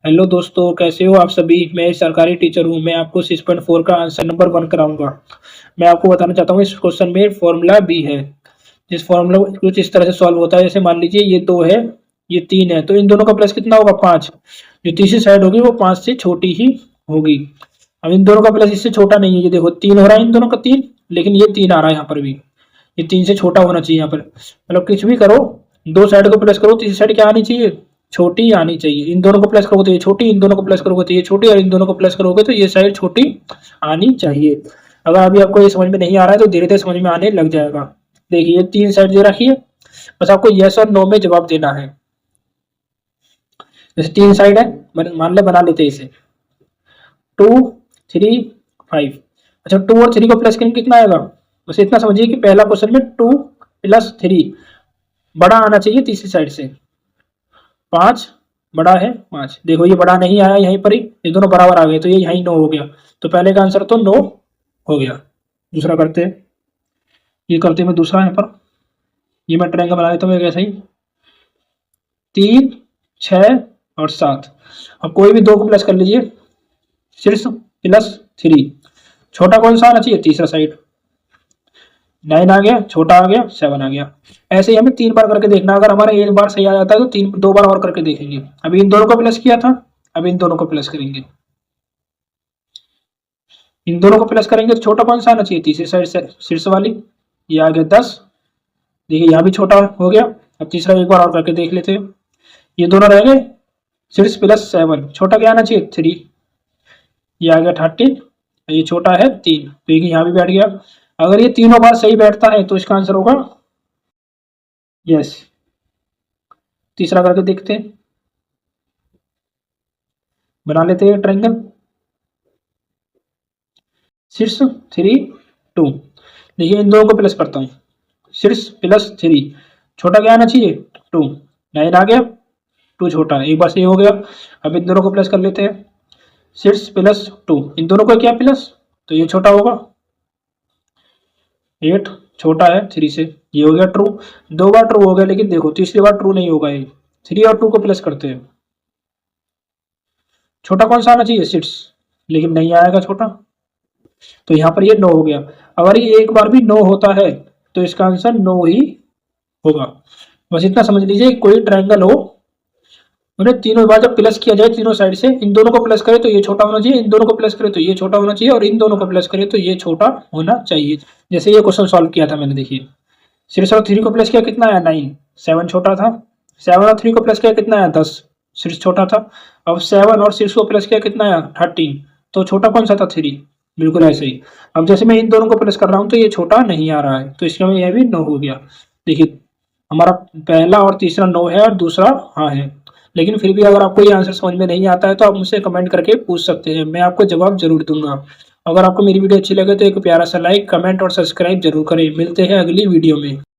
Hello दोस्तों, कैसे हो आप सभी। मैं एक सरकारी टीचर हूँ। मैं आपको 6.4 का आंसर नंबर 1 कराऊंगा। मैं आपको बताना चाहता हूँ इस क्वेश्चन में फॉर्मूला बी है। जिस फॉर्मूला कुछ इस तरह से सॉल्व होता है, जैसे मान लीजिए ये 2 है, ये 3 है, तो इन दोनों का प्लस कितना होगा 5। जो तीसरी साइड होगी वो 5 से छोटी ही होगी। अब इन दोनों का प्लस इससे छोटा नहीं है। ये देखो 3 हो रहा है इन दोनों का 3, लेकिन ये 3 आ रहा है यहाँ पर भी। ये 3 से छोटा होना चाहिए यहाँ पर। मतलब कुछ भी करो, दो साइड को प्लस करो, तीसरी साइड क्या आनी चाहिए, छोटी आनी चाहिए। इन दोनों को प्लस करोगे तो ये छोटी, इन दोनों को प्लस करोगे तो ये छोटी, और इन दोनों को प्लस करोगे तो ये साइड छोटी आनी चाहिए। अगर अभी आपको ये समझ में नहीं आ रहा है तो धीरे धीरे समझ में आने लग जाएगा। देखिए ये 3 साइड दे रखी है, बस आपको यस और नो में जवाब देना है। जैसे 3 साइड है, मान ले बना लेते हैं इसे 2 3 5। अच्छा 2 और 3 को प्लस करेंगे कितना आएगा। बस इतना समझिए कि पहला क्वेश्चन में 2 + 3 बड़ा आना चाहिए तीसरी साइड से। 5 बड़ा है 5, देखो ये बड़ा नहीं आया यहीं पर ही, ये दोनों बराबर आ गए तो ये यहीं 9 हो गया। तो पहले का आंसर तो 9 हो गया। दूसरा करते हैं, ये करते हैं मैं दूसरा यहाँ पर। ये मैं ट्रायंगल बना देता हूँ एक ऐसा ही, 3 6 और 7। अब कोई भी दो को प्लस कर लीजिए, 6 + 3 छोटा कौन सा आना चाहिए, तीसरा साइड। 9 आ गया, छोटा आ गया 7 आ गया। ऐसे ही हमें 3 बार करके देखना। अगर हमारा एक बार सही आ जाता है तो 2 बार और करके देखेंगे। अभी इन दोनों को प्लस किया था, अब इन दोनों को प्लस करेंगे। इन दोनों को प्लस करेंगे तो छोटा कौन सा आना चाहिए, तीसरी साइड से शीर्ष वाली। ये आ गया 10, देखिए यहाँ भी छोटा हो गया। अब तीसरा एक बार और करके देख लेते हैं। ये दोनों रह गए, 6 + 7 छोटा क्या आना चाहिए 3। ये आ गया 13, ये छोटा है 3, तो ये यहाँ भी बैठ गया। अगर ये तीनों बार सही बैठता है तो इसका आंसर होगा यस। तीसरा करके देखते हैं, बना लेते हैं ट्रायंगल। 6 3 2, देखिए इन दोनों को प्लस करता हूँ। 6 + 3 छोटा क्या आना चाहिए 2, 9 आ गया, 2 छोटा, एक बार से हो गया। अब इन दोनों को प्लस कर लेते हैं। 6 + 2, इन दोनों को क्या प्लस, तो ये छोटा होगा 8, छोटा है 3 से, ये हो गया ट्रू। 2 बार ट्रू हो गया, लेकिन देखो तीसरी बार ट्रू नहीं होगा ये। 3 और 2 को प्लस करते हैं, छोटा कौन सा आना चाहिए 6, लेकिन नहीं आएगा छोटा, तो यहाँ पर ये 9 हो गया। अगर ये एक बार भी 9 होता है तो इसका आंसर 9 ही होगा। बस इतना समझ लीजिए, कोई ट्रायंगल हो, उन्हें तीनों बार जब प्लस किया जाए तीनों साइड से, इन दोनों को प्लस करे तो ये छोटा होना चाहिए, इन दोनों को प्लस करे तो ये छोटा होना चाहिए, और इन दोनों को प्लस करे तो ये छोटा होना चाहिए। जैसे ये क्वेश्चन सॉल्व किया था मैंने, देखिए 6 और 3 को प्लस किया कितना आया 9, 7 छोटा था। 7 और 3 को प्लस किया कितना आया 10, 6 छोटा था। अब 7 और 6 को प्लस किया कितना आया 13, तो छोटा कौन सा था 3, बिल्कुल ऐसे ही। अब जैसे मैं इन दोनों को प्लस कर रहा हूँ तो ये छोटा नहीं आ रहा है, तो इसका में यह भी 9 हो गया। देखिए हमारा पहला और तीसरा 9 है और दूसरा हाँ है। लेकिन फिर भी अगर आपको ये आंसर समझ में नहीं आता है तो आप मुझसे कमेंट करके पूछ सकते हैं, मैं आपको जवाब जरूर दूंगा। अगर आपको मेरी वीडियो अच्छी लगे तो एक प्यारा सा लाइक, कमेंट और सब्सक्राइब जरूर करें। मिलते हैं अगली वीडियो में।